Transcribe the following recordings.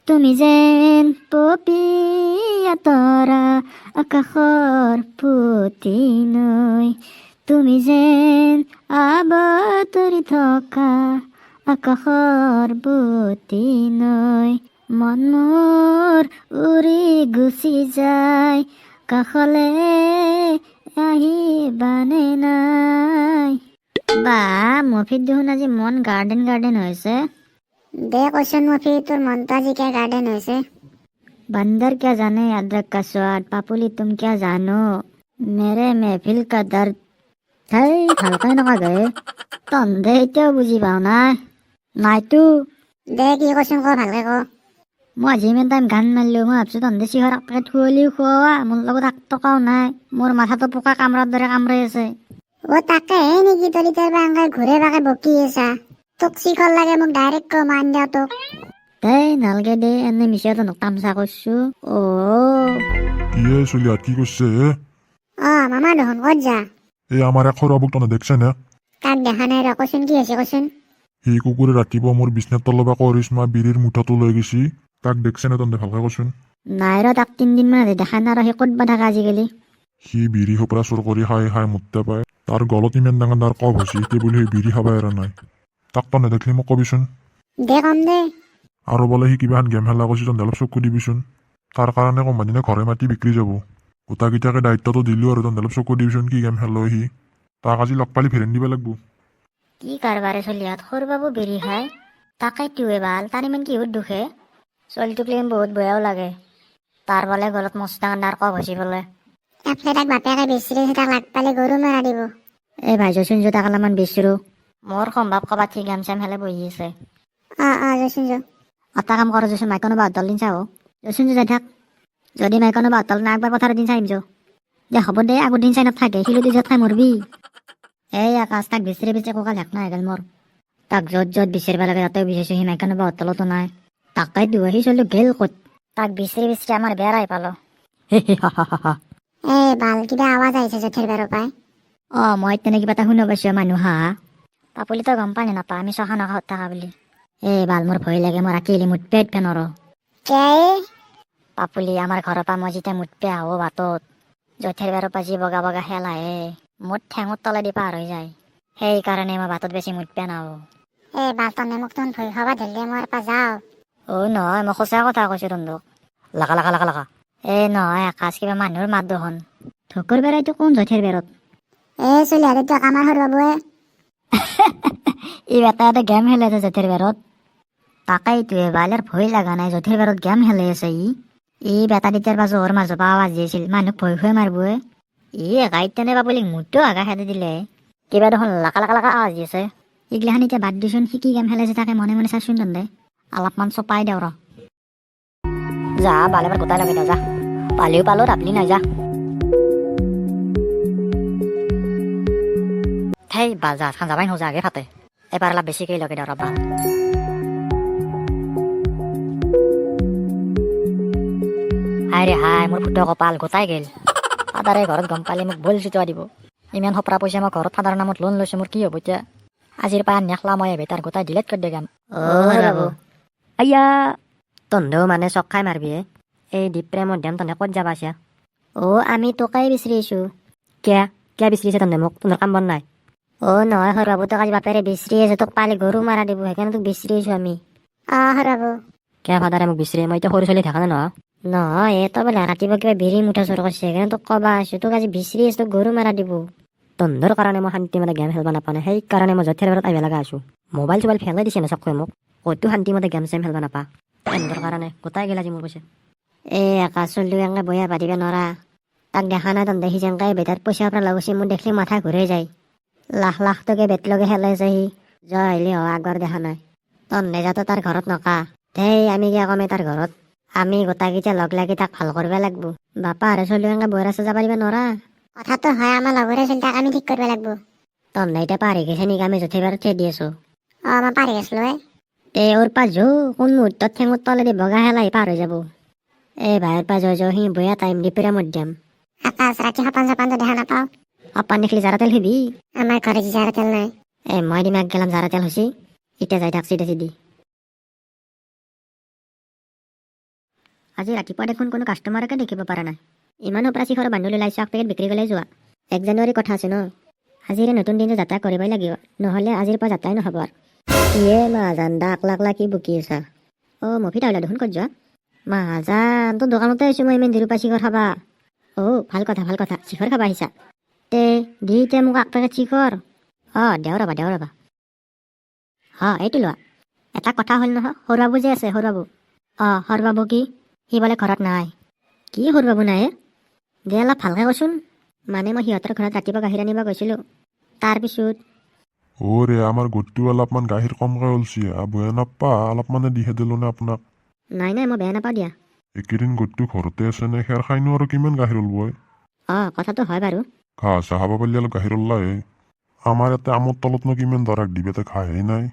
তুমি যেন পপীয়া তৰা আকাশৰ পুতি নৈ, তুমি যেন আবতৰি থকা আকাশৰ বুটি নৈ, মন মোৰ উৰি গুচি যায় কাষলে আহিবানে নাই। বা মফিত দেখোন আজি মন গাৰ্ডেন গাৰ্ডেন হৈছে। দে কচোন মফি, তোৰ মনটো আজি কিয় গাৰ্ডেন হৈছে? बंदर क्या जाने अदरक का स्वाद, पापुली तुम क्या जानो मेरे महफिल का दर्द। হেই ভালকৈ নকা গে, তন্দে এতিয়াও বুজি পাও নাইতো। দে কি কচোন ক, ভালকে ক। মই আজি ইমান টাইম গান মাৰিলো, মই ভাবছো তন্দে চিহৰ আকাকে খুৱলিও খুওৱা, মোৰ লগত 1 টকাও নাই, মোৰ মাথাটো পোকা কামৰাৰ দৰে কামৰাই আছে। অ তাকেহে নেকি, তই তাৰ পৰা এনেকে ঘূৰে পাকে বকি আছা? তোক চিখৰ লাগে মোক ডাইৰেক্ট ক, মান দিওঁ তোক। দেই নালগে দে, এনে মিছাটো তামচা কৰছো। ইয়ে চলিয়াত কি করছে? মামা দেখোন ক'ত যা? এই আমার এক খরাবুক তনে দেখছে না? তাক দেখা নাই ৰ, কচোন কি হৈছে কচোন। সেই কুকুৰে ৰাতিপুৱা মোৰ বিছনাৰ তলবা কৰিশ্মা বিড়িৰ মুঠাটো লৈ গেছি, তাক দেখছে না তনে ভালকে কচোন? নাই ৰ, তাক 3 দিন মান দেখা নাই, সি ক'তবা থাকে আজিকালি। সি বিড়ি সোপৰা চুৰ কৰি খাই খাই মুত্তে পায়, তাৰ গলত ইমান ডাঙৰ ডাঙৰ কফ হৈছে, এতিয়া বুলি সেই বিড়ি খাবা এৰা নাই। তাক তই নেদেখিলি মোক কবিচোন। দে কম দে। আৰু বোলে সি কিবা এখন গেম খেলা কৰিছে, তহঁতে অলপ চকু দিবিচোন। তাৰ কাৰণে কোম্পানীনে ঘৰে মাটি বিক্ৰী যাব। গোটাকেইটাকে দায়িত্বটো দিলোঁ আৰু তহঁতে অলপ চকু দিবিচোন, কি গেম খেল সি। তাক আজি লগ পালি ফেৰেন দিব লাগব। কি কাৰবাৰে চলিয়াত সৰু বাবু বিড়ি খায়, তাকেইটোৱে ভাল, তাৰ ইমান কিহত দুখে। চলিটোক লেগি বহুত বেয়াও লাগে, তাৰ বোলে গলত মস্ত ডাঙৰ কফ হৈছে বোলে। এফালে তাক বাপেকে বেছিৰে, তাক লাগ পালে গৰু মাৰা দিব। এই ভাইজচোন যে তাক অলপমান বেচিৰো, মোৰ সম্ভৱ ক'বাত সি গেম চেম খেলে বহি আছে। যচোন যো। এটা কাম কৰ যচোন, মাইকনো 72 দিন চাও যচোন, যাই থাক। যদি মাইকনো 72 না একবাৰ পথাৰৰ দিন চাইম যে হ'ব দে, আগৰ দিন চাই নাথাকে, শিলুটি য'ত খাই মৰবি। এই আকাশ, তাক বিচাৰি বিচাৰি কঁকাল ঝাক নাই গেল মোৰ। তাক য'ত য'ত বিচাৰিব লাগে তাতেও বিচাৰিছো, সি মাইকনো 72তো নাই। তাকাই দিওঁ সি চলিটো গেল ক'ত, তাক বিচাৰি বিচাৰি আমাৰ বেৰাই পালো। বাল, কিবা আৱাজ আহিছে জেঠেৰ বাৰৰ পাই। মই তেনে কিবা এটা শুনা পাইছো, মানুহ হাঁহা। পাপুলি তই গম পালি নাপা আমি চখানৰ কাষত থাকা বুলি? বাল, মোৰ ভয় লাগে, মোৰ আঁকিলি মুঠ পেট ফেনৰ। পাপুলি, আমাৰ ঘৰৰ পৰা মই যেতিয়া মুঠপে আহো বাটত, জঠেৰ বাৰৰ পৰা যি বগা বগা খেল আহে, মোৰ ঠেঙৰ তলেদি পাৰ হৈ যায়, সেইকাৰণে মই বাটত বেছি মুঠপে নাহো। বাল, তনে মোক তোন ভয় খাবা ধৰিলে, মই এৰপা যাওঁ। নহয়, মই সঁচা কথা কৈছো তন্দক। লাকা লাকা লাকা লাকা। নহয় আকাশ, কিবা মানুহৰ মাত দেখোন। ঢকুৰ বেৰাইটো কোন জঠেৰ বেৰত? চলি হাতে তোক আমাৰ সৰু বাবুৱে। ই এটা এটা গেম খেলে আছে জঠেৰ বেৰত। তাকেইটোৱে বালেৰ ভয় লগা নাই, জঠেৰ বেৰত গেম খেলি আছে ই বেটা তেতিয়াৰ পৰা জোহৰ মাজৰ পৰা আৱাজ দি আছিল, মানুহক ভয় খুৱাই মাৰিবই। একাইত তেনে পাবলিক মোৰতো আগা খেদি দিলে, কিবা দেখোন লাকা লাকা লাকা আৱাজ দি আছে। এইগিলাখান এতিয়া বাদ দিচোন, সি কি গেম খেলাইছে তাকে মনে মনে চাচোন তন্দে, অলপমান চপাই দেও ৰ। যা বাল, এবাৰ গোটাই লগাই দিওঁ যা, পালিও পালো ৰাপলি নাই যা। হেই বাল, যা খান যাবাই নযা আগে ফাটে, এবাৰ অলপ বেছিকেই লগাই দিওঁ ৰ বাল। হায় হায়, মোৰ ফুটা কপাল গোটাই গেল। ফাদাৰে ঘৰত গম পালে মোক বল চিটোৱা দিব। ইমান সপৰা পইচা মই ঘৰত ফাদাৰৰ নামত লোন লৈছো, মোৰ কি হ'ব এতিয়া? আজিৰ পৰা নেখলা মই বেটাৰ গোটাই ডিলেট কৰি দিম। আয়া তন্ধেও মানে চক খাই মাৰবি এই ডিপ্ৰেমৰ ধ্যান তন্ধে ক'ত যাবা আছে? আমি তোকাই বিচাৰিছো। কিয় বিচাৰিছে তন্ধে মোক? তোৰ কাম বন নাই? নহয় সৰু বাবু, তোক আজি বাপেৰে বিচাৰি আছে, তোক পালে গৰু মাৰা দিব, সেইকাৰণে তোক বিচাৰি আছো আমি। সৰু বাবু। কিয় ফাদাৰে মোক বিচাৰে? মই এতিয়া সৰু ছোৱালী থকা নহয়। নহয় তই বোলে ৰাতিপুৱা কিবা বিৰি মুঠা চুৰ কৰিছে, সেইকাৰণে তোক কবা আছো, তোক আজি বিচাৰি আছো, তোক গৰু মাৰা দিব। তন্ধৰ কাৰণে মই শান্তি মতে গেম খেলবা নাপানে, সেইকাৰণে মই জঠেৰ বাৰত আহিব লগা আছো। মোবাইল চোবাইল ফেলাই দিছে না চকুৱে মোক, ক'তো শান্তি মতে গেম চেম খেলবা নাপা। তন্ধৰ কাৰণে গোটাই গেল আজি মোৰ পইচা। আকাশ চলিও এনেকে বয়া পাতিব নৰা, তাক দেখা নাই তন্ধে সি যেনকে বেটাৰ পইচাৰ পৰা লগছে, মোৰ দেখলি মাথা ঘূৰাই যায়। লাখ লাখ টকা বেট লগে খেলাইছে সি, যোৱা আহিলে আগবাৰ দেখা নাই। তন্ধে যাতে তাৰ ঘৰত নকা, আমি কিয় কমে তাৰ ঘৰত? আমি গোটাকেইটা লগ লাগি তাক ভাল কৰিব লাগব। বাপা আৰু চলিও এনেকে বৈ ৰাস্তা যাব পাৰিব নৰা। কথাটো হয়, আমাৰ লগৰে চলি, তাক আমি ঠিক কৰিব লাগব। তন্ধে এতিয়া পাহৰি গৈছে নেকি আমি জঠেৰ বাৰত থৈ দি আছো? মই পাহৰি গৈছিলো। ওর পা যো কোন মুহূর্তত ঠেঙত তলেদি বগা হেলাই পার হয়ে যাব। ভাইয়ের পা যো সি বয়া টাইম ডিপেরা মধ্যম। আকাশ, ৰাতি সপান চপানটো দেখা নাপাও। সপান দেখলি জাৰা তেল হবি? আমাৰ ঘৰে কি জাৰা তেল নাই। মই দিমাক গেলাম জাৰা তেল হৈছি, এতিয়া যাই থাক চিধা চিধি। আজি ৰাতিপুৱা দেখোন কোনো কাষ্টমাৰকে দেখিব পৰা নাই। ইমান পৰা চিখৰ বান্ধি ওলাইছে, এক পেকেট বিক্ৰী গ'লে যোৱা। 1 জানুৱাৰী কথা আছে ন, আজিৰে নতুন দিনটো যাত্ৰা কৰিবই লাগিব, নহ'লে আজিৰ পৰা যাত্ৰাই নহ'ব আৰু। ইয়ে মাহাজান দা আকলা কি বকি আছা? মফিত আহিলা দেখোন, ক'ত যোৱা? মাহাজান তোৰ দোকানতে আহিছোঁ মই, ইমান দেৰি পৰা চিখৰ খাবা? ভাল কথা, চিখৰ খাবা আহিছা? দি এতিয়া মোক এক পেকেট চিখৰ। দেও ৰ'বা। এইটো লোৱা। এটা কথা হ'ল নহয়, সৰু বাবু যে আছে, সৰু বাবু। সৰু বাবু কি? সি বোলে ঘৰত নাই। কি সৰু বাবু নাই? দে অলপ ভালকৈ কচোন। মানে মই সিহঁতৰ ঘৰত ৰাতিপুৱা গাখীৰ আনিব গৈছিলোঁ, তাৰপিছত ৰে আমাৰ গোটটো অলপমান গাখীৰ কমকৈ ওলছি, বেয়া নাপা, অলপমানে দিহে দিলোঁ নে আপোনাক। নাই মই বেয়া নাপাওঁ দিয়া। এইকেইদিন গোটটো ঘৰতে আছে নে, খেৰ খাইনো আৰু কিমান গাখীৰ ওলবই। কথাটো হয় বাৰু। ঘাঁহ চাহ খাব পাৰিলে অলপ গাখীৰ ওলায়ে। আমাৰ ইয়াতে আমৰ তলতনো কিমান দৰাক দিবে, তাই ঘাঁহেই নাই।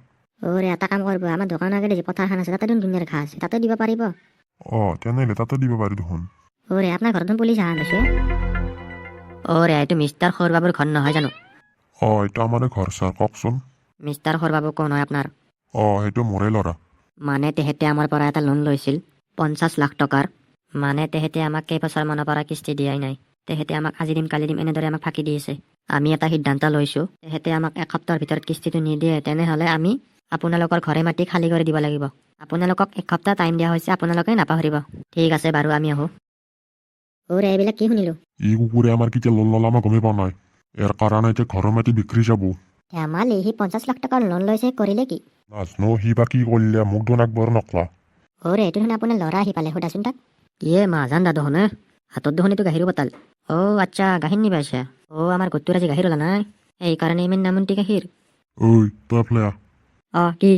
এটা কাম কৰিব, আমাৰ দোকানৰ আগতে যে পথাৰখন আছে, তাতে ধুনীয়াৰ ঘাঁহ আছে, তাতে দিব পাৰিব। তেনেহ'লে তাতে দিব পাৰি দেখোন। আপোনাৰ ঘৰত পুলিচ আহা গৈছে? এইটো মিষ্টাৰ সৰু বাবুৰ ঘৰ নহয় জানো? এইটো আমাৰে ঘৰ ছাৰ, কওকচোন। মিষ্টাৰ সৰু বাবু কোন হয় আপোনাৰ? সেইটো মোৰে ল'ৰা। মানে তেহেঁতে আমাৰ পৰা এটা লোন লৈছিল 50 লাখ টকাৰ। মানে তেহেঁতে আমাক কেইবছৰমানৰ পৰা কিস্তি দিয়াই নাই। তেহেঁতে আমাক আজি দিম কালি দিম এনেদৰে আমাক ফাঁকি দি আছে। আমি এটা সিদ্ধান্ত লৈছোঁ, তেহেঁতে আমাক 1 সপ্তাহৰ ভিতৰত কিস্তিটো নিদিয়ে, তেনেহ'লে আমি আপোনালোকৰ ঘৰে মাটি খালী কৰি দিব লাগিব। আপোনালোকক 1 সপ্তাহ টাইম দিয়া হৈছে, আপোনালোকে নাপাহৰিব। ঠিক আছে বাৰু, আমি আহোঁ। এইবিলাক কি শুনিলোঁ? ই কুকুৰে আমাৰ কেতিয়া লোন ল'লা মই গমেই পোৱা নাই। ইয়াৰ কাৰণে এতিয়া ঘৰৰ মাটি বিক্ৰী যাব। ধেমালি, সি 50 লাখ টকাৰ লোন লৈছে, কৰিলে কি? নাজনো সি বা কি কৰিলে, মোক দেখোন একবাৰ নকলা। এইটো শুনে আপোনাৰ ল'ৰা আহি পালে, সোধাচোন তাক। মাজান দাদু শুনে, হাতত দেখোন এইটো গাখীৰ বটল। আচ্ছা, গাখীৰ নিবা আহিছা? আমাৰ গোটটোৰ আজি গাখীৰ ওলা নাই, সেইকাৰণে ইমান নামন্তি গাখীৰ। তই এফালে আহ। কি?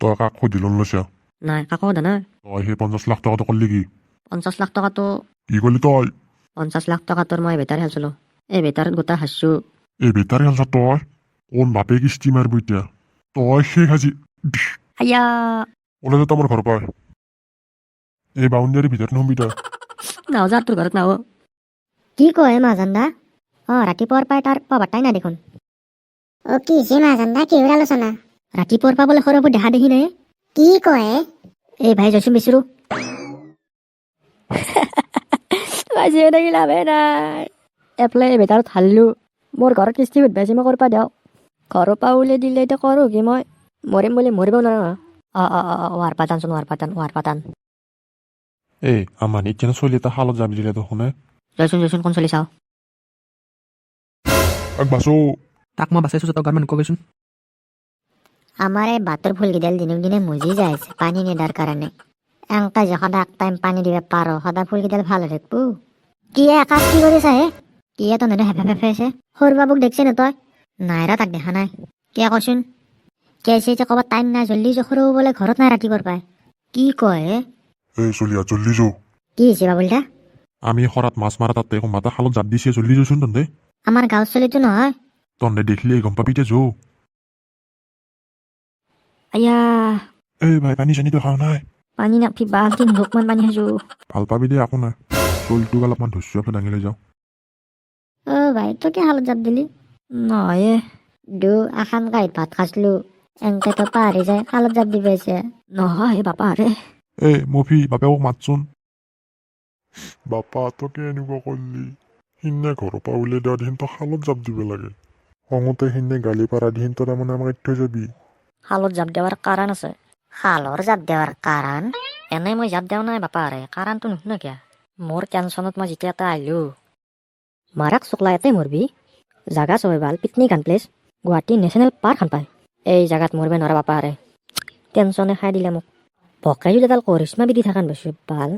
তই কাক সুধি লোন লৈছা? নাই, কাকো সোধা নাই। তই সেই 50 লাখ টকাটো কৰিলি কি? 50 লাখ টকাটো কি কৰিলি তই? 50 লাখ টকাটোৰ মই বেটাৰী হালছিলো। এই বেটাৰত গোটা হাসছো। এই বেটাৰী হালছা তই? কোন বাপে কিস্তি মাৰিব এতিয়া? তই সেই সাজি আয়া ওলাই যা মোৰ ঘৰ পাই। এই বাউণ্ডাৰীৰ ভিতৰত নহবি তই। নাও যা, তোৰ ঘৰত নাও। কি কয় মাজান দা? ৰাতিপুৱাৰ পাই তাৰ পাবাটাই নাই দেখোন। কি হৈছে মাহাজান দা, কিহৰ আলোচনা? ৰাতিপুৱাৰ পৰা বোলে সৰবোৰ দেখা দেখি নাই। কি কয়? এই ভাই জয়চোন বিচৰো। বাজিয়ে থাকি লাভে নাই। এফালে এই বেটাৰত হাল্লো, মোৰ ঘৰত কিস্তি সুধবাইছে, মই কৰপা দিওঁ? ঘৰৰ পৰা উলিয়াই দিলে এতিয়া কৰোঁ কি মই? মৰিম বুলি মৰিব নোৱাৰোঁ। ৱাৰ পাতান। আমাৰ এতিয়া চলি এটা হালত যাবি দিলে তো শুনে। জয়চোন কোন চলি চাওঁ। বাছো তাক মই বাচাইছোঁ, তই গাৰমান কৈছোন। আমাৰ এই বাটৰ ফুলকেইডাল দিনক দিনে মজি যায় আছে পানী নিদাৰ কাৰণে। এনেকা যে সদায় এক টাইম পানী দিব পাৰোঁ, সদায় ফুলকেইডাল ভাল হৈ থাকবো। কি আকাশ কি কৰিছা হে? কি তহঁতে হেফে আছে? সৰু বাবুক দেখছে ন তই? নাই ৰ, তাক দেখা নাই। কিয় কচোন? কেছে যে ক'বাত টাইম নাই, জল্দি যে সৰু বোলে ঘৰত নাই ৰাতিপুৱাৰ পাই। কি কয় হে? চলিয়া জল্দি যো। কি হৈছে বাবুল দা? আমি শৰাত মাছ মাৰা তাতে কোনোবা শালত জাপ দিছে, জল্দি যোচোন তহঁতে। আমাৰ গাঁৱৰ চলিটো নহয়। তহঁতে দেখিলে গম পাবি এতিয়া যো। আয়া ভাই পানী চানীটো খাওঁ নাই? পানী নাপি বাল্টিং জোকমান পানী খাইছো। ভাল পাবি দে, একো নাই। চলটোক অলপমান ধৈৰ্য দাঙি লৈ যাওঁ। ভাই তই কি হালত জাপ দিলি? নহয় আখান কাঁহীত ভাত খাইছিলো, এনেকে তো পাহৰি যায় হালত জাপ দিব আহিছে। নহয় বাপা ৰে। মফি বাপেকক মাতচোন। বাপা তই এনেকুৱা কৰিলি? সিদিনা ঘৰৰ পৰা উলিয়াই দিয়া দিন তই শালত জাপ দিব লাগে। খঙতে সিদিনা গালি পাৰা দিন তই তাৰমানে আমাক থৈ যাবি। শালত জাপ দেৱাৰ কাৰণ আছে। শালৰ জাপ দেৱাৰ কাৰণ? এনেই মই জাপ দেৱা নাই বাপাৰে, কাৰণটো নুশুনা কিয়া? মোৰ টেনচনত মই যেতিয়া এটা আহিলো। মাৰাক চকলা এতে মৰবি। জাগা চবে ভাল, পিকনিক আন প্লেচ, গুৱাহাটী নেশ্যনেল পাৰ্ক খান পায়। এই জাগাত মৰবে নৰা বাপাৰে। টেনচনে খাই দিলে মোক। বকাইও এডাল কৰিশ্মা বিধি থাকান বেছি ভাল।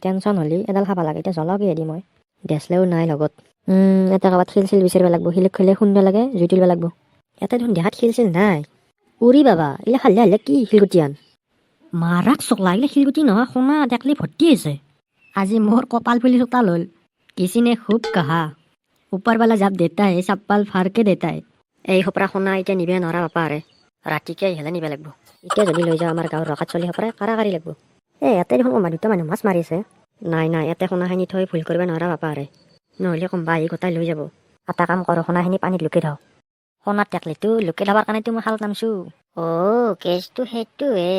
টেনচন হ'লে এডাল খাব লাগে, এতিয়া জ্বলাও কিহেদি মই? দেচলেও নাই লগত। এটা ক'ৰবাত শিল বিচাৰিব লাগিব, শিল খেলে শূন্য লাগে, জুই তুলিব লাগিব। ইয়াতে দেখোন দেখাত শিল নাই। উৰি বাবা, এইলা হাল্লে কি শিলগুটি আন? মাৰাক চকলা, এইগিলা শিলগুটি নহয়, সোণা দেখলি ভৰ্তি আছে। আজি মোৰ কপাল ফুলি চোতাল হ'ল। किसी ने खूब कहा ऊपर वाला जब देता है चप्पल फाड़ के देता है। এই সপৰা সোণা এতিয়া নিবে নৰা বাপাৰে, ৰাতিকে হেলে নিবে লাগব। এতিয়া যদি লৈ যাওঁ আমাৰ গাঁৱৰ ৰখাত চলি সপৰাই কাৰাকাৰি লাগব। ইয়াতে দেখোন কোনোবা দুটা মানুহ মাছ মাৰিছে। নাই ইয়াতে সোণাখিনি থৈ ভুল কৰিব নোৱাৰা বাপাৰে, নহ'লে কোনোবা আহি গোটাই লৈ যাব। এটা কাম কৰোঁ, সোণাখিনি পানীত লুকাই থওঁ। সোণাত টেকলিটো লুকাই থবৰ কাৰণেতো মই শালত নামছো। কেছটো সেইটোৱে।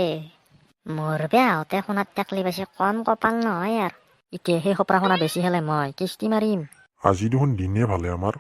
মোৰ বেয়াওতে শুনাত টেকলি বেছি কম কপাল নহয় আৰু এতিয়া সেই সপৰা শুনা বেছি হ'লে মই কিস্তি মাৰিম আজি দেখোন দিনে ভালে আমাৰ